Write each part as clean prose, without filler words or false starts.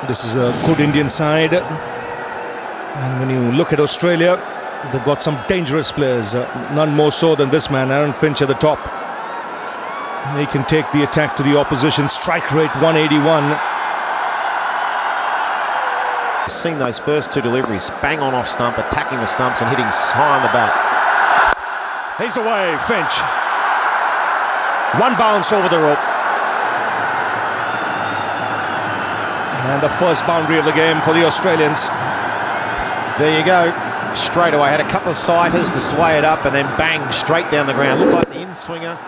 This is a good Indian side, and when you look at Australia, they've got some dangerous players, none more so than this man, Aaron Finch at the top. He can take the attack to the opposition. Strike rate 181. Seen those first two deliveries, bang on off stump, attacking the stumps and hitting high on the bat. He's away, Finch. One bounce over the rope. And the first boundary of the game for the Australians. There you go. Straight away, had a couple of sighters to sway it up and then bang, straight down the ground. Looked like the in-swinger.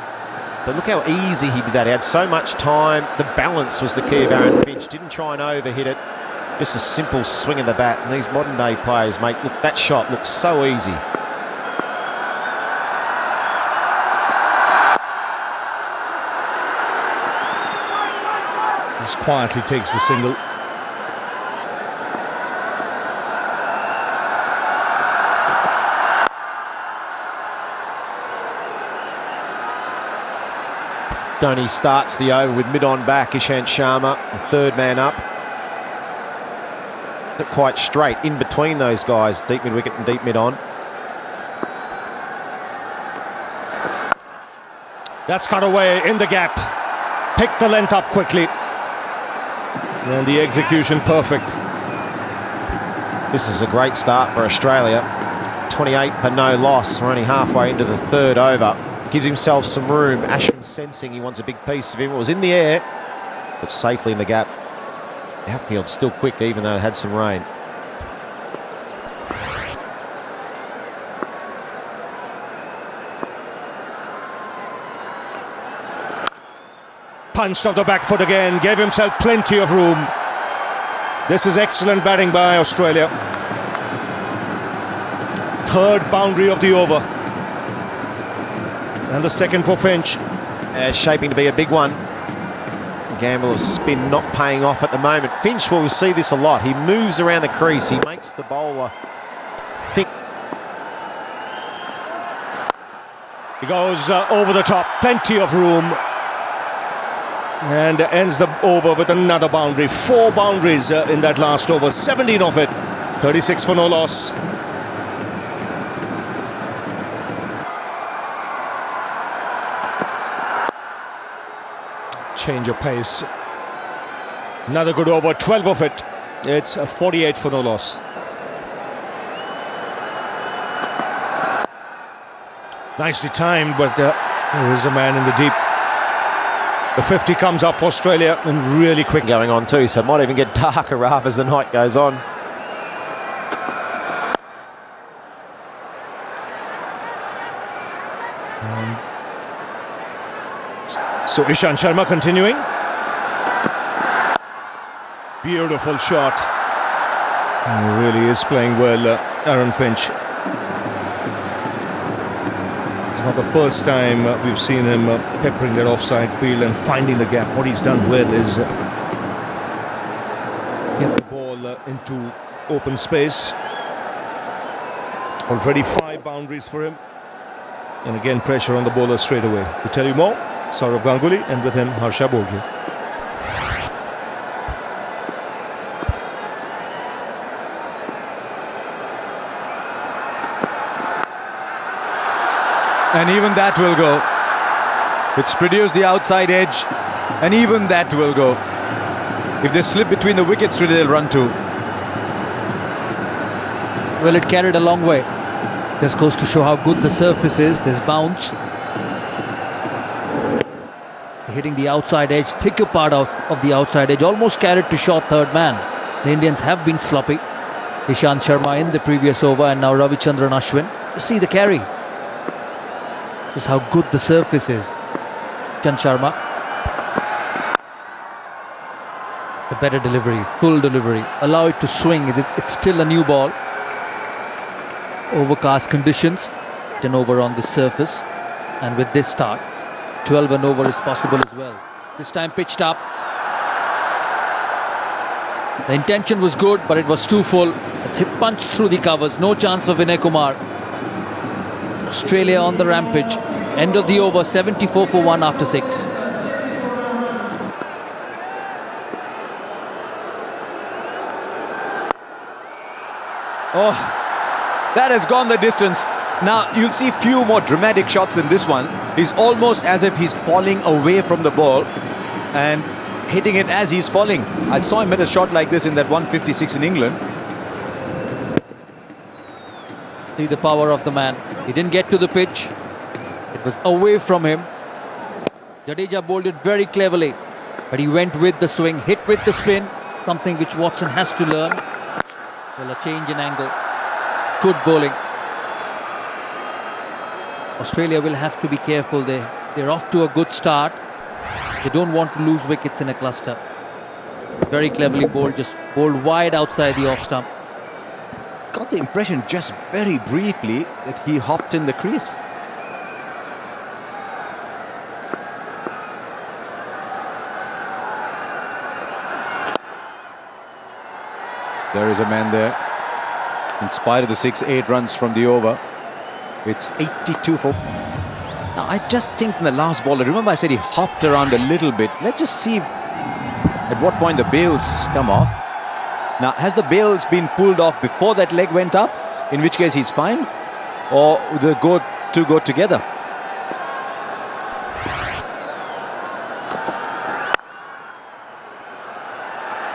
But look how easy he did that. He had so much time. The balance was the key of Aaron Finch. Didn't try and overhit it. Just a simple swing of the bat. And these modern day players make that shot look so easy. Just quietly takes the single. Dhoni starts the over with mid-on back. Ishant Sharma, the third man up. Not quite straight in between those guys, deep mid-wicket and deep mid-on. That's cut away in the gap. Picked the length up quickly. And the execution perfect. This is a great start for Australia. 28 but no loss. We're only halfway into the third over. Gives himself some room. Ashwin sensing he wants a big piece of him. It was in the air, but safely in the gap. The outfield's still quick, even though it had some rain. Punched off the back foot again, gave himself plenty of room. This is excellent batting by Australia. Third boundary of the over. And the second for Finch. Shaping to be a big one. The gamble of spin not paying off at the moment. Finch, will see this a lot. He moves around the crease. He makes the bowler think. He goes over the top. Plenty of room. And ends the over with another boundary. 4 boundaries in that last over. 17 of it. 36 for no loss. Change of pace. Another good over. 12 of it. It's 48 for no loss. Nicely timed, but there is a man in the deep. The 50 comes up for Australia and really quick. Going on too, so it might even get darker rather as the night goes on. So Ishant Sharma continuing. Beautiful shot. He really is playing well, Aaron Finch. It's not the first time we've seen him peppering that offside field and finding the gap. What he's done well is get the ball into open space. Already 5 boundaries for him. And again, pressure on the bowler straight away. To tell you more, Saurav Ganguly, and with him, Harsha Bhogle. And even that will go. It's produced the outside edge, and even that will go. If they slip between the wickets today, they'll run too. Well, it carried a long way. This goes to show how good the surface is. This bounce. Hitting the outside edge, thicker part of the outside edge, almost carried to short third man. The Indians have been sloppy. Ishant Sharma in the previous over, and now Ravichandran Ashwin. You see the carry. Just how good the surface is. Ishant Sharma. It's a better delivery, full delivery. Allow it to swing. It's still a new ball. Overcast conditions. An over on the surface. And with this start, 12 and over is possible as well. This time pitched up. The intention was good, but it was too full. It's punched through the covers. No chance for Vinay Kumar. Australia on the rampage. End of the over, 74 for 1 after 6. Oh, that has gone the distance. Now, you'll see few more dramatic shots than this one. It's almost as if he's falling away from the ball and hitting it as he's falling. I saw him hit a shot like this in that 156 in England. See the power of the man. He didn't get to the pitch. It was away from him. Jadeja bowled it very cleverly, but he went with the swing, hit with the spin, something which Watson has to learn. Well, a change in angle. Good bowling. Australia will have to be careful. They're off to a good start. They don't want to lose wickets in a cluster. Very cleverly bowled, just bowled wide outside the off stump. Got the impression just very briefly that he hopped in the crease. There is a man there. In spite of the 6-8 runs from the over, it's 82 for... Now, I just think in the last ball, remember I said he hopped around a little bit. Let's just see at what point the bails come off. Now, has the bails been pulled off before that leg went up? In which case he's fine? Or the two go together?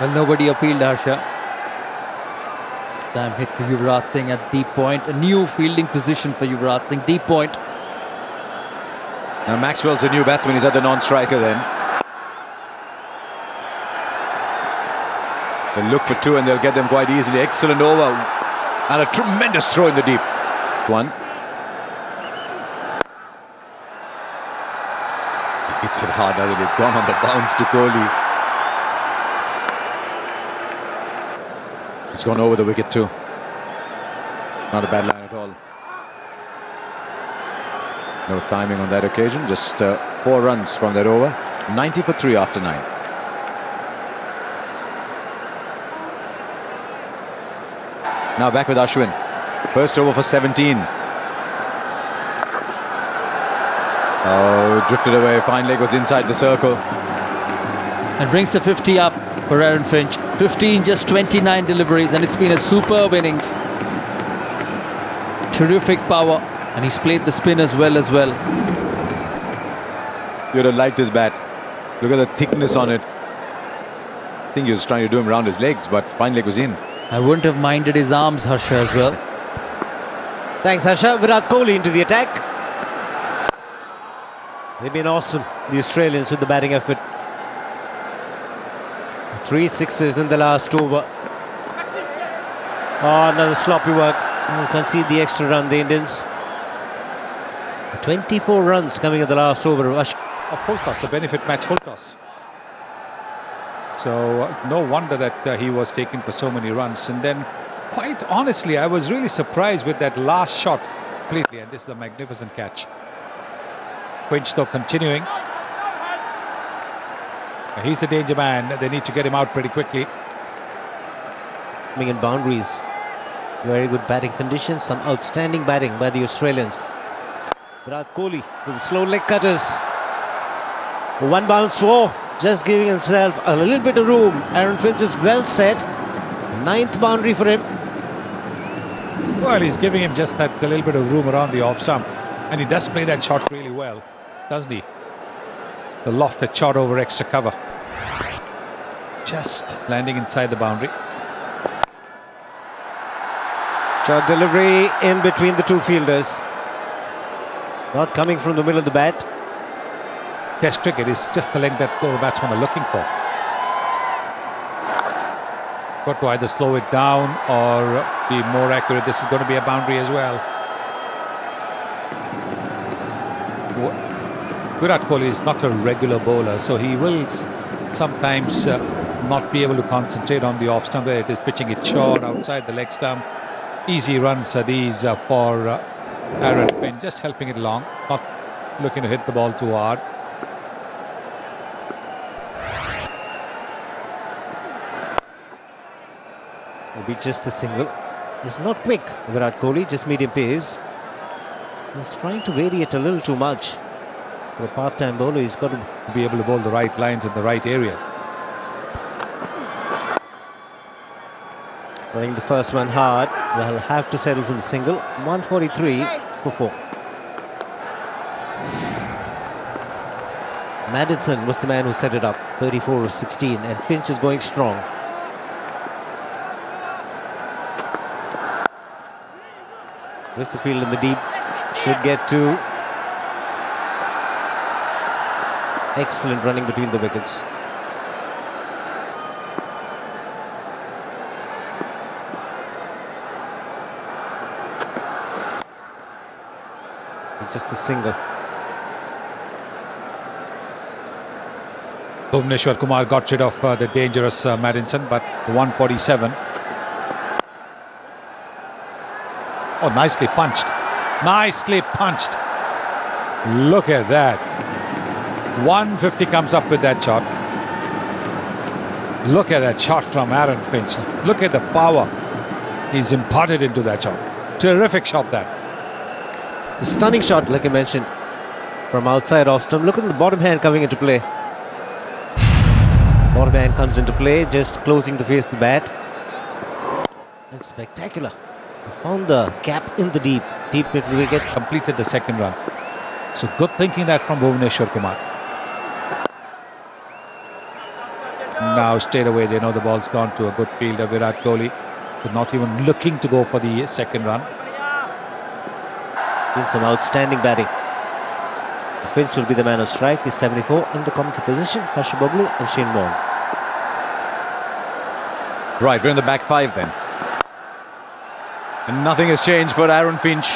Well, nobody appealed, Harsha. Time hit to Yuvraj Singh at deep point. A new fielding position for Yuvraj Singh, deep point. Now Maxwell's a new batsman, he's at the non-striker then. They'll look for two and they'll get them quite easily. Excellent over and a tremendous throw in the deep. One. It's hit hard, hasn't it? It's gone on the bounce to Kohli. It's gone over the wicket too. Not a bad line at all. No timing on that occasion. Just 4 runs from that over. 90 for 3 after 9. Now back with Ashwin. First over for 17. Oh, drifted away. Fine leg was inside the circle. And brings the 50 up for Aaron Finch. 15, just 29 deliveries, and it's been a superb innings. Terrific power, and he's played the spin as well. You'd have liked his bat. Look at the thickness on it. I think he was trying to do him around his legs, but fine leg was in. I wouldn't have minded his arms, Harsha, as well. Thanks, Harsha. Virat Kohli into the attack. They've been awesome, the Australians, with the batting effort. 3 sixes in the last over. Oh, another sloppy work. You concede the extra run, the Indians. 24 runs coming at the last over. A full toss, a benefit match full toss. So no wonder that he was taken for so many runs. And then, quite honestly, I was really surprised with that last shot completely. And this is a magnificent catch. Finch though continuing. He's the danger man. They need to get him out pretty quickly. Coming in boundaries. Very good batting conditions. Some outstanding batting by the Australians. Virat Kohli with slow leg cutters. 1 bounce 4. Just giving himself a little bit of room. Aaron Finch is well set. 9th boundary for him. Well, he's giving him just that a little bit of room around the off stump. And he does play that shot really well, doesn't he? The lofted shot over extra cover. Just landing inside the boundary. Short delivery in between the two fielders. Not coming from the middle of the bat. Test cricket is just the length that the batsmen are looking for. Got to either slow it down or be more accurate. This is going to be a boundary as well. Virat Kohli is not a regular bowler, so he will sometimes not be able to concentrate on the off stump where it is pitching it short outside the leg stump. Easy runs are these for Aaron Finch, just helping it along, not looking to hit the ball too hard. Will be just a single. It's not quick, Virat Kohli, just medium pace. He's trying to vary it a little too much. For a part-time bowler, he's got to be able to bowl the right lines in the right areas. Running the first one hard. Will have to settle for the single. 143 for 4. Madison was the man who set it up. 34 of 16, and Finch is going strong. Westerfield in the deep. Should get 2. Excellent running between the wickets. Just a single. Bhuvneshwar Kumar got rid of the dangerous Madison, but 147. Oh, nicely punched. Nicely punched. Look at that. 150 comes up with that shot. Look at that shot from Aaron Finch. Look at the power he's imparted into that shot. Terrific shot that. A stunning shot, like I mentioned, from outside off stump. Look at the bottom hand coming into play. Bottom hand comes into play, just closing the face of the bat. That's spectacular. He found the gap in the deep mid wicket. Completed the second run. So good thinking that from Bhuvneshwar Kumar. Now straight away they know the ball's gone to a good fielder, Virat Kohli. So not even looking to go for the second run. Doing some outstanding batting. Finch will be the man of strike. He's 74 in the commentary position. Harsha Boglu and Shane Warne. Right, we're in the back 5 then. And nothing has changed for Aaron Finch.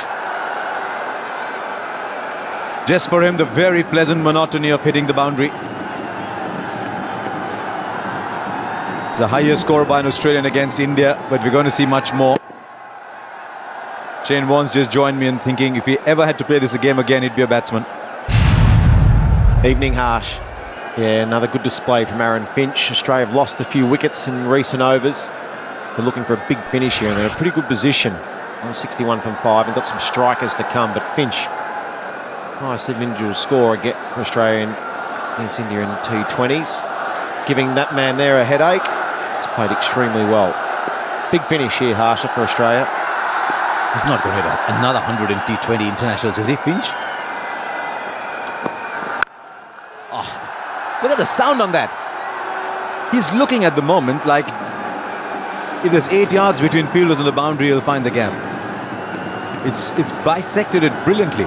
Just for him, the very pleasant monotony of hitting the boundary. It's the highest score by an Australian against India, but we're going to see much more. Shane Warne's just joined me in thinking if he ever had to play this game again, he'd be a batsman. Evening, Harsh. Yeah, another good display from Aaron Finch. Australia have lost a few wickets in recent overs. They're looking for a big finish here, and they're in a pretty good position. 161 from 5, and got some strikers to come. But Finch, nice individual score again for Australia against India in T20s. Giving that man there a headache. He's played extremely well. Big finish here, Harsha, for Australia. He's not going to hit another 100 in T20 internationals, is he, Finch? Oh, look at the sound on that. He's looking at the moment like if there's 8 yards between fielders and the boundary, he'll find the gap. It's bisected it brilliantly.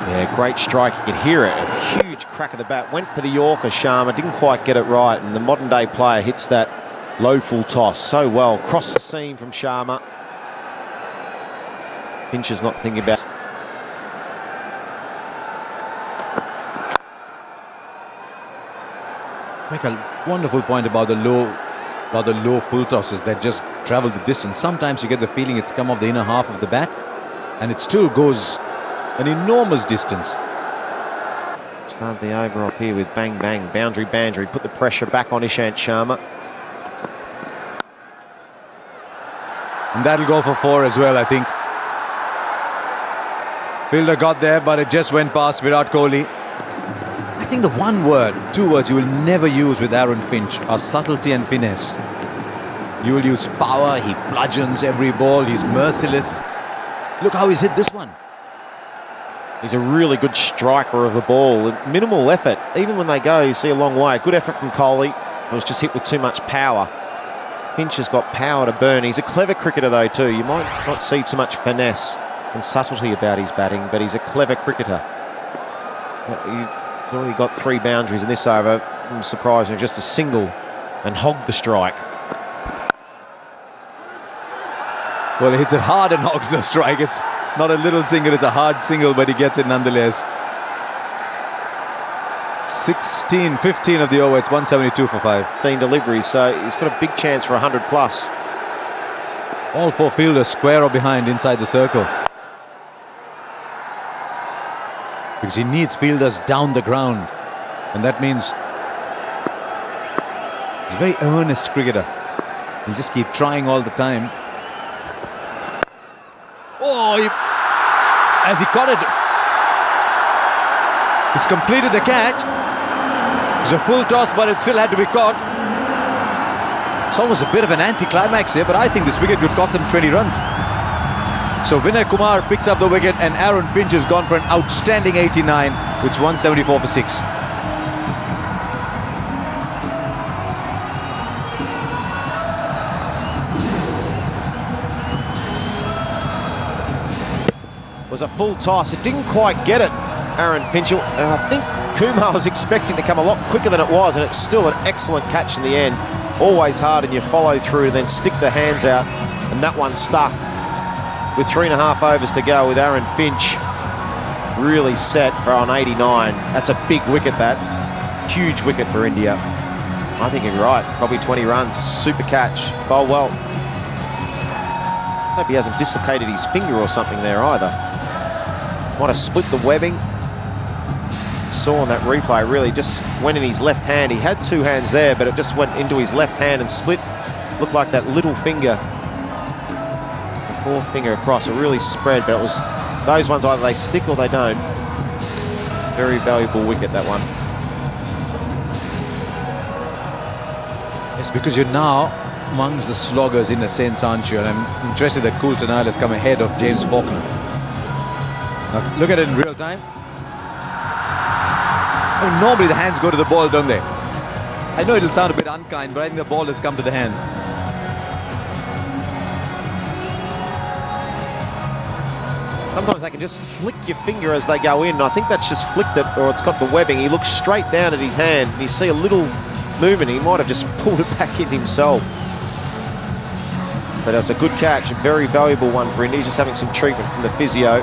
Yeah, great strike. You could hear it. A huge crack of the bat. Went for the Yorker, Sharma. Didn't quite get it right. And the modern day player hits that low full toss so well. Cross the seam from Sharma. Finch is not thinking about. Make a wonderful point about the low full tosses that just travel the distance. Sometimes you get the feeling it's come off the inner half of the bat, and it still goes an enormous distance. Started the over off here with bang bang, boundary. Put the pressure back on Ishant Sharma. And that'll go for 4 as well, I think. Fielder got there, but it just went past Virat Kohli. I think the 2 words you will never use with Aaron Finch are subtlety and finesse. You will use power, he bludgeons every ball, he's merciless. Look how he's hit this one. He's a really good striker of the ball. Minimal effort. Even when they go, you see a long way. Good effort from Kohli. It was just hit with too much power. Finch has got power to burn. He's a clever cricketer though too. You might not see too much finesse and subtlety about his batting, but he's a clever cricketer. He's already got 3 boundaries in this over. I'm surprised with just a single and hogged the strike. Well, he hits it hard and hogs the strike. It's not a little single, it's a hard single, but he gets it nonetheless. 15 of the over, it's 172 for 5. 15 deliveries, so he's got a big chance for 100 plus. All 4 fielders square or behind inside the circle. Because he needs fielders down the ground. And that means he's a very earnest cricketer. He'll just keep trying all the time. Oh, as he caught it, he's completed the catch. It's a full toss, but it still had to be caught. It's almost a bit of an anti-climax here, but I think this wicket could cost them 20 runs. So Vinay Kumar picks up the wicket and Aaron Finch has gone for an outstanding 89, which is 174 for 6. Was a full toss. It didn't quite get it, Aaron Finch. And I think Kumar was expecting to come a lot quicker than it was, and it's still an excellent catch in the end. Always hard, and you follow through, then stick the hands out, and that one stuck. With 3.5 overs to go, with Aaron Finch really set for an 89. That's a big wicket, that. Huge wicket for India. I think you're right. Probably 20 runs. Super catch. Bowled well. Hope he hasn't dislocated his finger or something there either. Might have split the webbing. Saw on that replay, really just went in his left hand. He had two hands there, but it just went into his left hand and split. Looked like that little finger, the fourth finger across. It really spread, but it was those ones, either they stick or they don't. Very valuable wicket, that one. It's because you're now amongst the sloggers in a sense, aren't you? And I'm interested that Coulton has come ahead of James Faulkner. Now, look at it in real time. I mean, normally the hands go to the ball, don't they? I know it'll sound a bit unkind, but I think the ball has come to the hand. Sometimes they can just flick your finger as they go in. I think that's just flicked it, or it's got the webbing. He looks straight down at his hand, and you see a little movement. He might have just pulled it back in himself. But it's a good catch, a very valuable one for India. He's just having some treatment from the physio.